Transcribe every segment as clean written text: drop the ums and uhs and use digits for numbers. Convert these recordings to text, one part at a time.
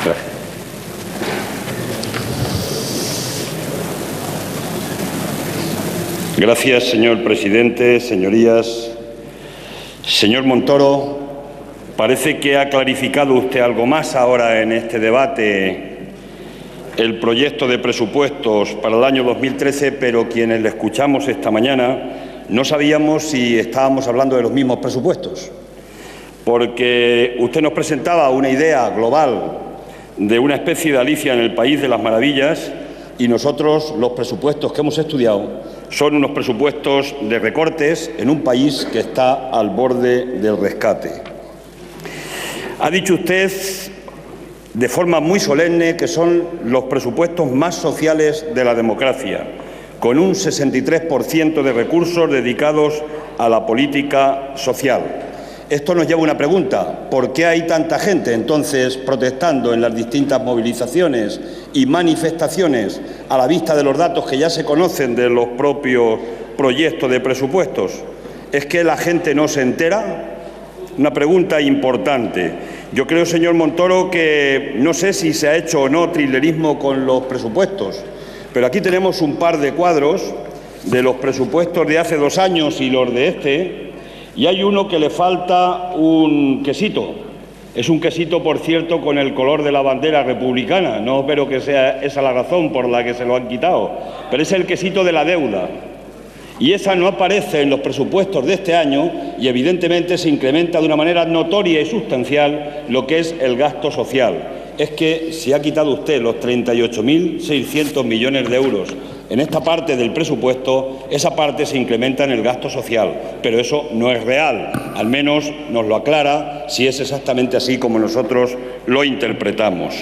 Gracias. Gracias, señor presidente, señorías. Señor Montoro, parece que ha clarificado usted algo más ahora en este debate el proyecto de presupuestos para el año 2013, pero quienes le escuchamos esta mañana no sabíamos si estábamos hablando de los mismos presupuestos, porque usted nos presentaba una idea global de una especie de Alicia en el País de las Maravillas y nosotros los presupuestos que hemos estudiado son unos presupuestos de recortes en un país que está al borde del rescate. Ha dicho usted de forma muy solemne que son los presupuestos más sociales de la democracia, con un 63% de recursos dedicados a la política social. Esto nos lleva a una pregunta: ¿por qué hay tanta gente entonces protestando en las distintas movilizaciones y manifestaciones a la vista de los datos que ya se conocen de los propios proyectos de presupuestos? ¿Es que la gente no se entera? Una pregunta importante. Yo creo, señor Montoro, que no sé si se ha hecho o no trilerismo con los presupuestos, pero aquí tenemos un par de cuadros de los presupuestos de hace 2 años y los de este, y hay uno que le falta un quesito. Es un quesito, por cierto, con el color de la bandera republicana. No espero que sea esa la razón por la que se lo han quitado, pero es el quesito de la deuda. Y esa no aparece en los presupuestos de este año y, evidentemente, se incrementa de una manera notoria y sustancial lo que es el gasto social. Es que si ha quitado usted los 38.600 millones de euros en esta parte del presupuesto, esa parte se incrementa en el gasto social, pero eso no es real. Al menos nos lo aclara si es exactamente así como nosotros lo interpretamos.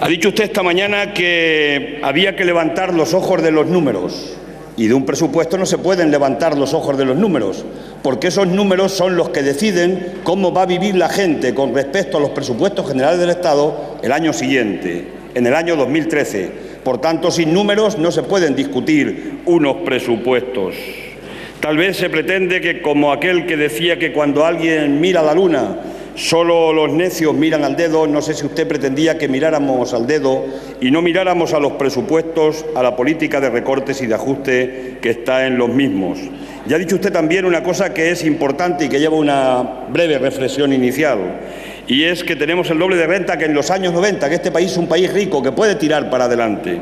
Ha dicho usted esta mañana que había que levantar los ojos de los números, y de un presupuesto no se pueden levantar los ojos de los números, porque esos números son los que deciden cómo va a vivir la gente con respecto a los presupuestos generales del Estado el año siguiente, en el año 2013. Por tanto, sin números no se pueden discutir unos presupuestos. Tal vez se pretende que, como aquel que decía que cuando alguien mira la luna solo los necios miran al dedo, no sé si usted pretendía que miráramos al dedo y no miráramos a los presupuestos, a la política de recortes y de ajuste que está en los mismos. Ya ha dicho usted también una cosa que es importante y que lleva una breve reflexión inicial, y es que tenemos el doble de renta que en los años 90, que este país es un país rico, que puede tirar para adelante.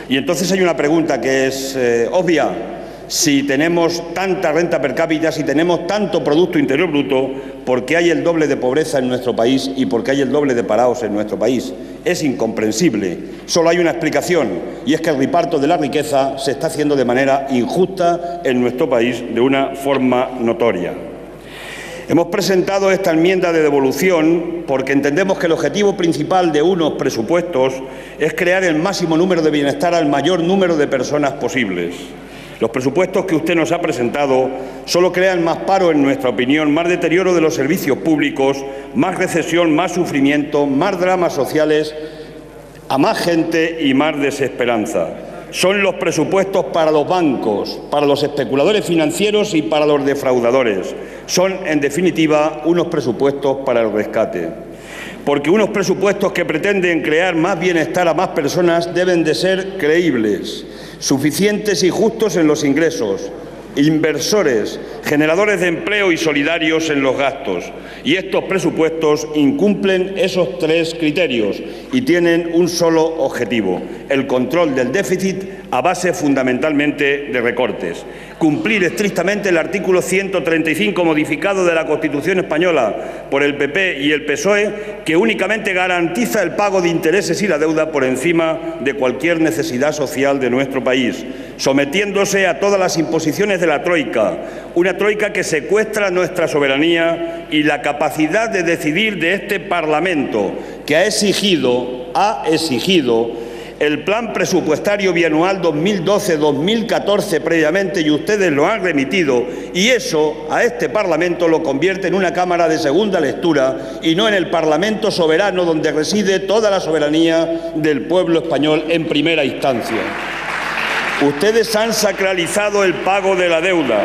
Y entonces hay una pregunta que es obvia. Si tenemos tanta renta per cápita, si tenemos tanto Producto Interior Bruto, ¿por qué hay el doble de pobreza en nuestro país y por qué hay el doble de parados en nuestro país? Es incomprensible. Solo hay una explicación, y es que el reparto de la riqueza se está haciendo de manera injusta en nuestro país, de una forma notoria. Hemos presentado esta enmienda de devolución porque entendemos que el objetivo principal de unos presupuestos es crear el máximo número de bienestar al mayor número de personas posibles. Los presupuestos que usted nos ha presentado solo crean más paro, en nuestra opinión, más deterioro de los servicios públicos, más recesión, más sufrimiento, más dramas sociales, a más gente y más desesperanza. Son los presupuestos para los bancos, para los especuladores financieros y para los defraudadores. Son, en definitiva, unos presupuestos para el rescate. Porque unos presupuestos que pretenden crear más bienestar a más personas deben de ser creíbles, suficientes y justos en los ingresos, inversores, generadores de empleo y solidarios en los gastos. Y estos presupuestos incumplen esos 3 criterios y tienen un solo objetivo: el control del déficit a base fundamentalmente de recortes. Cumplir estrictamente el artículo 135 modificado de la Constitución española por el PP y el PSOE, que únicamente garantiza el pago de intereses y la deuda por encima de cualquier necesidad social de nuestro país, sometiéndose a todas las imposiciones de la troika, una troika que secuestra nuestra soberanía y la capacidad de decidir de este Parlamento, que ha exigido el plan presupuestario bianual 2012-2014 previamente, y ustedes lo han remitido, y eso a este Parlamento lo convierte en una Cámara de segunda lectura y no en el Parlamento soberano donde reside toda la soberanía del pueblo español en primera instancia. Ustedes han sacralizado el pago de la deuda.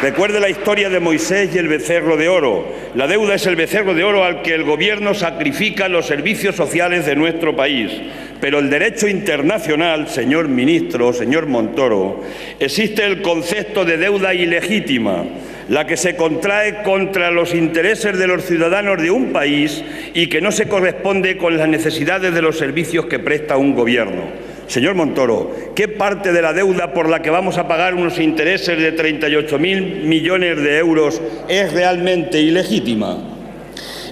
Recuerde la historia de Moisés y el becerro de oro. La deuda es el becerro de oro al que el Gobierno sacrifica los servicios sociales de nuestro país. Pero el derecho internacional, señor ministro, señor Montoro, existe el concepto de deuda ilegítima, la que se contrae contra los intereses de los ciudadanos de un país y que no se corresponde con las necesidades de los servicios que presta un gobierno. Señor Montoro, ¿qué parte de la deuda por la que vamos a pagar unos intereses de 38.000 millones de euros es realmente ilegítima?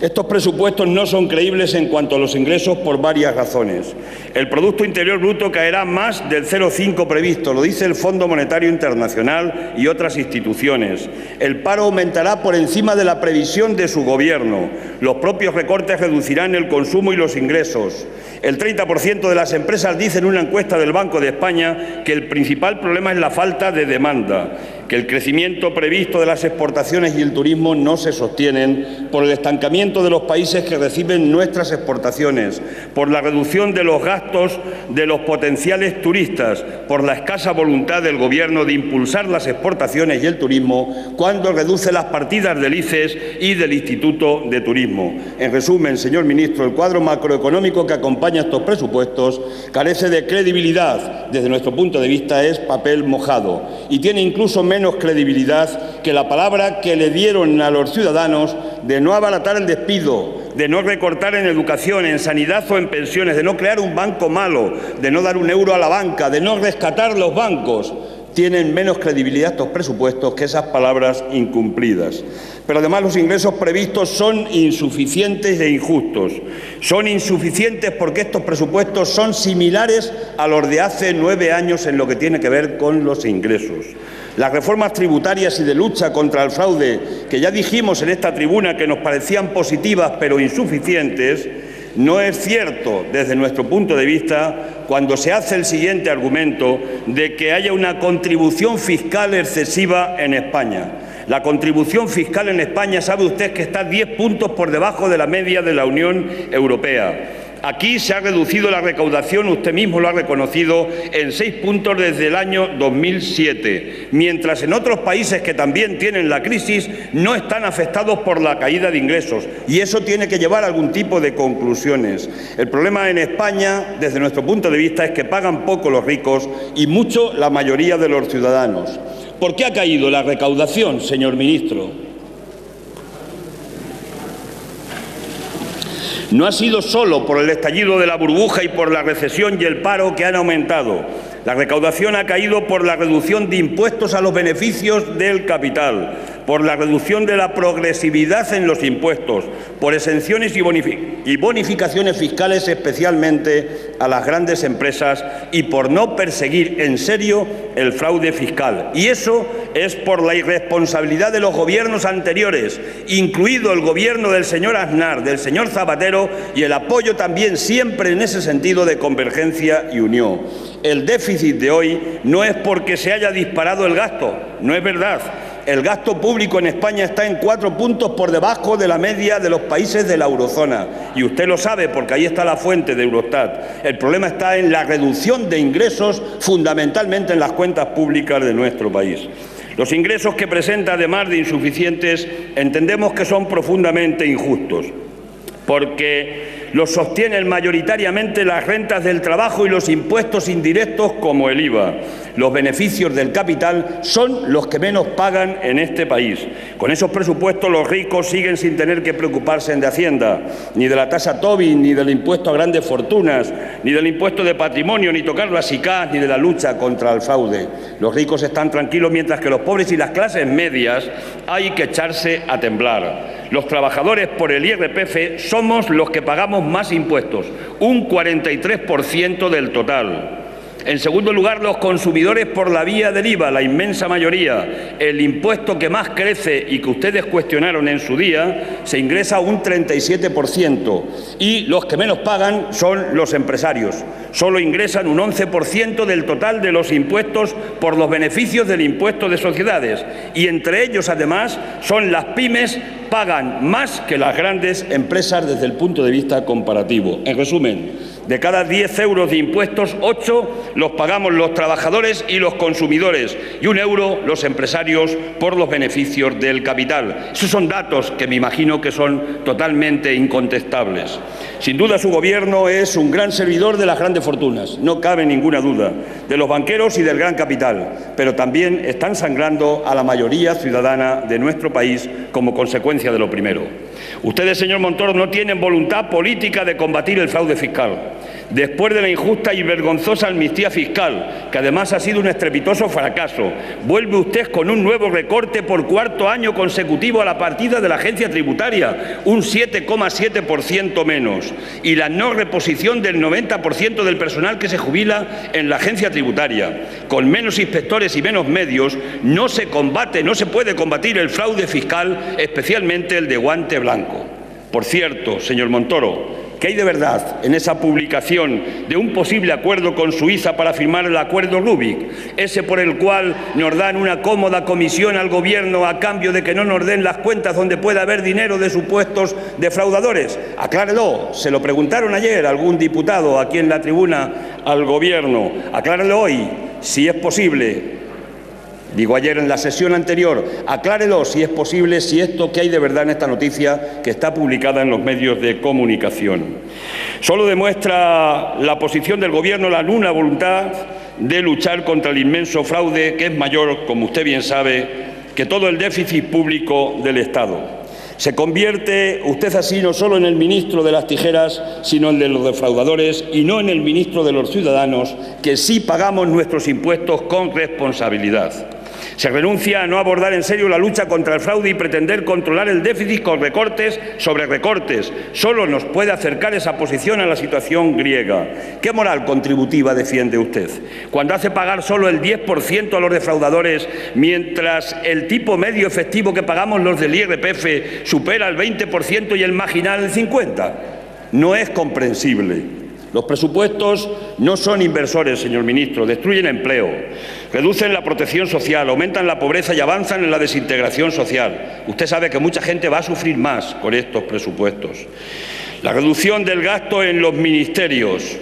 Estos presupuestos no son creíbles en cuanto a los ingresos por varias razones. El Producto Interior Bruto caerá más del 0,5 previsto, lo dice el Fondo Monetario Internacional y otras instituciones. El paro aumentará por encima de la previsión de su Gobierno. Los propios recortes reducirán el consumo y los ingresos. El 30% de las empresas dice en una encuesta del Banco de España que el principal problema es la falta de demanda, que el crecimiento previsto de las exportaciones y el turismo no se sostienen por el estancamiento de los países que reciben nuestras exportaciones, por la reducción de los gastos de los potenciales turistas, por la escasa voluntad del Gobierno de impulsar las exportaciones y el turismo cuando reduce las partidas del ICES y del Instituto de Turismo. En resumen, señor ministro, el cuadro macroeconómico que acompaña estos presupuestos carece de credibilidad. Desde nuestro punto de vista es papel mojado y tiene incluso menos credibilidad que la palabra que le dieron a los ciudadanos de no abaratar el despido, de no recortar en educación, en sanidad o en pensiones, de no crear un banco malo, de no dar un euro a la banca, de no rescatar los bancos. Tienen menos credibilidad estos presupuestos que esas palabras incumplidas. Pero además los ingresos previstos son insuficientes e injustos. Son insuficientes porque estos presupuestos son similares a los de hace 9 años en lo que tiene que ver con los ingresos. Las reformas tributarias y de lucha contra el fraude, que ya dijimos en esta tribuna que nos parecían positivas pero insuficientes, no es cierto, desde nuestro punto de vista, cuando se hace el siguiente argumento de que haya una contribución fiscal excesiva en España. La contribución fiscal en España, sabe usted que está 10 puntos por debajo de la media de la Unión Europea. Aquí se ha reducido la recaudación, usted mismo lo ha reconocido, en 6 puntos desde el año 2007, mientras en otros países que también tienen la crisis no están afectados por la caída de ingresos, y eso tiene que llevar a algún tipo de conclusiones. El problema en España, desde nuestro punto de vista, es que pagan poco los ricos y mucho la mayoría de los ciudadanos. ¿Por qué ha caído la recaudación, señor ministro? No ha sido solo por el estallido de la burbuja y por la recesión y el paro que han aumentado. La recaudación ha caído por la reducción de impuestos a los beneficios del capital, por la reducción de la progresividad en los impuestos, por exenciones y bonificaciones fiscales especialmente a las grandes empresas y por no perseguir en serio el fraude fiscal. Y eso es por la irresponsabilidad de los gobiernos anteriores, incluido el gobierno del señor Aznar, del señor Zapatero y el apoyo también siempre en ese sentido de Convergencia y Unió. El déficit de hoy no es porque se haya disparado el gasto, no es verdad. El gasto público en España está en 4 puntos por debajo de la media de los países de la eurozona. Y usted lo sabe porque ahí está la fuente de Eurostat. El problema está en la reducción de ingresos, fundamentalmente en las cuentas públicas de nuestro país. Los ingresos que presenta, además de insuficientes, entendemos que son profundamente injustos, porque los sostienen mayoritariamente las rentas del trabajo y los impuestos indirectos como el IVA. Los beneficios del capital son los que menos pagan en este país. Con esos presupuestos los ricos siguen sin tener que preocuparse de Hacienda, ni de la tasa Tobin, ni del impuesto a grandes fortunas, ni del impuesto de patrimonio, ni tocar las ICAs, ni de la lucha contra el fraude. Los ricos están tranquilos mientras que los pobres y las clases medias hay que echarse a temblar. Los trabajadores por el IRPF somos los que pagamos más impuestos, un 43% del total. En segundo lugar, los consumidores por la vía del IVA, la inmensa mayoría. El impuesto que más crece y que ustedes cuestionaron en su día, se ingresa un 37%. Y los que menos pagan son los empresarios. Solo ingresan un 11% del total de los impuestos por los beneficios del impuesto de sociedades. Y entre ellos, además, son las pymes, pagan más que las grandes empresas desde el punto de vista comparativo. En resumen, De cada 10 euros de impuestos, 8 los pagamos los trabajadores y los consumidores y 1 euro los empresarios por los beneficios del capital. Esos son datos que me imagino que son totalmente incontestables. Sin duda, su Gobierno es un gran servidor de las grandes fortunas, no cabe ninguna duda, de los banqueros y del gran capital, pero también están sangrando a la mayoría ciudadana de nuestro país como consecuencia de lo primero. Ustedes, señor Montoro, no tienen voluntad política de combatir el fraude fiscal. Después de la injusta y vergonzosa amnistía fiscal, que además ha sido un estrepitoso fracaso, vuelve usted con un nuevo recorte por cuarto año consecutivo a la partida de la agencia tributaria, un 7,7% menos, y la no reposición del 90% del personal que se jubila en la agencia tributaria. Con menos inspectores y menos medios no se puede combatir el fraude fiscal, especialmente el de guante blanco. Por cierto, señor Montoro, ¿qué hay de verdad en esa publicación de un posible acuerdo con Suiza para firmar el acuerdo Rubik? Ese por el cual nos dan una cómoda comisión al Gobierno a cambio de que no nos den las cuentas donde pueda haber dinero de supuestos defraudadores. Aclárelo. Se lo preguntaron ayer a algún diputado aquí en la tribuna al Gobierno. Aclárelo hoy, si es posible. Digo ayer en la sesión anterior, aclárelo si es posible, si esto que hay de verdad en esta noticia que está publicada en los medios de comunicación. Solo demuestra la posición del Gobierno la nula voluntad de luchar contra el inmenso fraude que es mayor, como usted bien sabe, que todo el déficit público del Estado. Se convierte usted así no solo en el ministro de las tijeras, sino en el de los defraudadores y no en el ministro de los ciudadanos, que sí pagamos nuestros impuestos con responsabilidad. Se renuncia a no abordar en serio la lucha contra el fraude y pretender controlar el déficit con recortes sobre recortes. Solo nos puede acercar esa posición a la situación griega. ¿Qué moral contributiva defiende usted cuando hace pagar solo el 10% a los defraudadores, mientras el tipo medio efectivo que pagamos los del IRPF supera el 20% y el marginal el 50%? No es comprensible. Los presupuestos no son inversores, señor ministro, destruyen empleo, reducen la protección social, aumentan la pobreza y avanzan en la desintegración social. Usted sabe que mucha gente va a sufrir más con estos presupuestos. La reducción del gasto en los ministerios,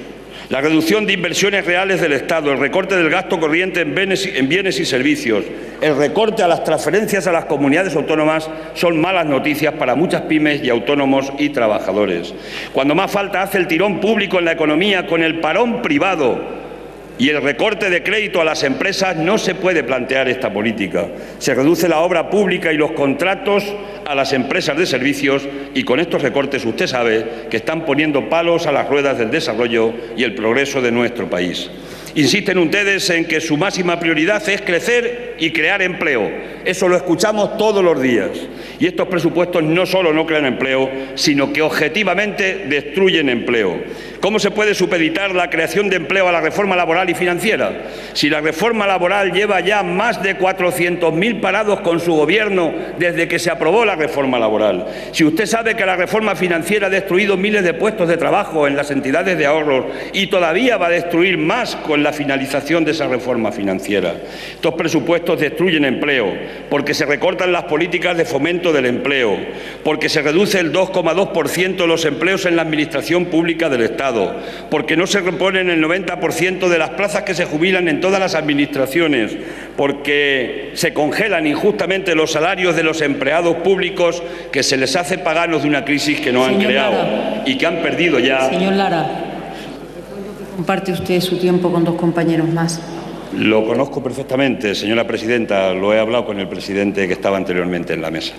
la reducción de inversiones reales del Estado, el recorte del gasto corriente en bienes y servicios, el recorte a las transferencias a las comunidades autónomas son malas noticias para muchas pymes y autónomos y trabajadores. Cuando más falta hace el tirón público en la economía con el parón privado y el recorte de crédito a las empresas, no se puede plantear esta política. Se reduce la obra pública y los contratos a las empresas de servicios y con estos recortes usted sabe que están poniendo palos a las ruedas del desarrollo y el progreso de nuestro país. Insisten ustedes en que su máxima prioridad es crecer y crear empleo. Eso lo escuchamos todos los días. Y estos presupuestos no solo no crean empleo, sino que objetivamente destruyen empleo. ¿Cómo se puede supeditar la creación de empleo a la reforma laboral y financiera? Si la reforma laboral lleva ya más de 400.000 parados con su Gobierno desde que se aprobó la reforma laboral. Si usted sabe que la reforma financiera ha destruido miles de puestos de trabajo en las entidades de ahorros y todavía va a destruir más con la finalización de esa reforma financiera. Estos presupuestos destruyen empleo porque se recortan las políticas de fomento del empleo, porque se reduce el 2,2% de los empleos en la administración pública del Estado, porque no se reponen el 90% de las plazas que se jubilan en todas las administraciones, porque se congelan injustamente los salarios de los empleados públicos que se les hace paganos de una crisis que no han creado y que han perdido ya. Señor Lara, comparte usted su tiempo con dos compañeros más. Lo conozco perfectamente, señora presidenta. Lo he hablado con el presidente que estaba anteriormente en la mesa.